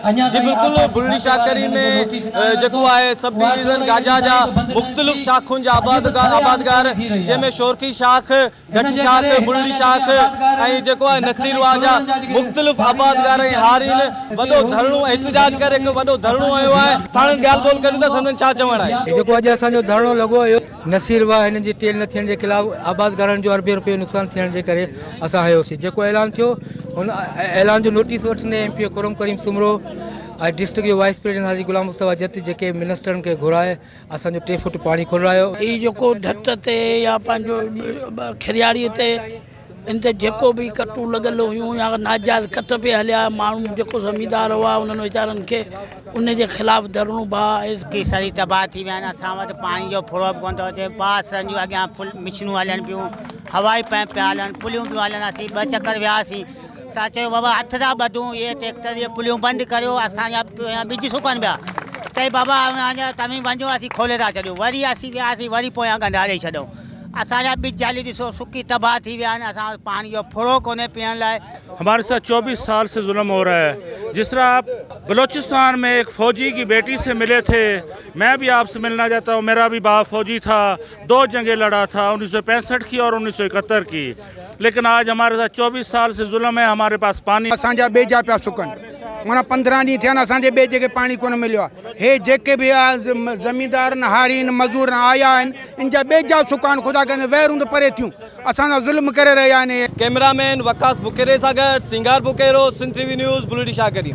जी बिल्कुल बुलंदी शाकरी में जो है सब डिवीजन गाजा जा मुख्तलिफ शाखुन जा आबादगार जैमें शोरकी शाख घट शाख बुलंदी शाख जो है नसीरवा जा मुख्तलिफ आबादगार हारीन वो धरणो एहतजाज कर वो धरणो आयो है साण ॻाल्हि ॿोल करूं त संदन छा चवण आहे जो अॼु असांजो धरणो लॻो हुयो नसीरवा हिन जी टेल न थियण जे ख़िलाफ़ आबादगारनि जो अरबे रुपए नुक़सान थियण जे करे असां हयोसीं जेको ऐलान थियो हुन ऐलान जो नोटिस वठंदे एम पी खुरम करीम सुमरो डिस्ट्रिक्ट जो वाइस प्रेसिडेंट हाजी गुलाम मुस्तफ़ा जत जेके मिनिस्टरनि खे घुराए असांजो 3 फुट पाणी खुरायो ई जेको ढट ते या पंहिंजो खिरियाड़ीअ ते इन ते जेको बि कटूं लॻल हुयूं या नाजायज़ कट पे हलिया माण्हू जेको ज़मींदार हुआ उन्हनि वीचारनि खे उन जे ख़िलाफ़ धरणो भाउ की सरी तबाह थी विया आहिनि असां वटि पाणी जो फुड़ो बि कोन थो अचे बासनि जूं अॻियां फुल मिशनूं हलनि पियूं हवाई पैप पिया हलनि पुलियूं पियूं हलनि असीं 2 चकर वियासीं असां चयो बाबा हथ था ॿधूं इहे ट्रैक्टर इहे पुलियूं बंदि करियो असांजा ॿिज सुकनि पिया चई बाबा अञा तव्हीं वञो असीं खोले था छॾियूं वरी असीं वियासीं वरी पोयां गंढारे छॾियूं असांजा ॿिज जाली ॾिसो सुकी तबाह थी विया आहिनि असां पानी जो फुड़ो कोन्हे पीअण लाइ। हमारे साथ 24 साल से जुल्म हो रहा है। जिस तरह आप बलूचिस्तान में एक फ़ौजी की बेटी से मिले थे, मैं भी आपसे मिलना चाहता हूँ। मेरा भी बाप फ़ौजी था, 2 जंगें लड़ा था, 1965 की और 1971 की। लेकिन आज हमारे साथ 24 साल से जुल्म है। हमारे पास पानी असांजा बेजा पिया सुकनि माना 15 ॾींहं थिया आहिनि असांजे बेजे खे पाणी कोन मिलियो आहे। हे जेके बि ज़मींदारनि हारीन मज़दूर आया आहिनि इन जा बेजा सुका आहिनि ख़ुदा कंदे वैरूं परे थियूं असां ज़ुल्म करे रहिया आहिनि। कैमरामैन वकास बुकेरे सां गॾु सिंगार बुकेरो, सिंध टीवी न्यूज़ बुलंदी शाकरी।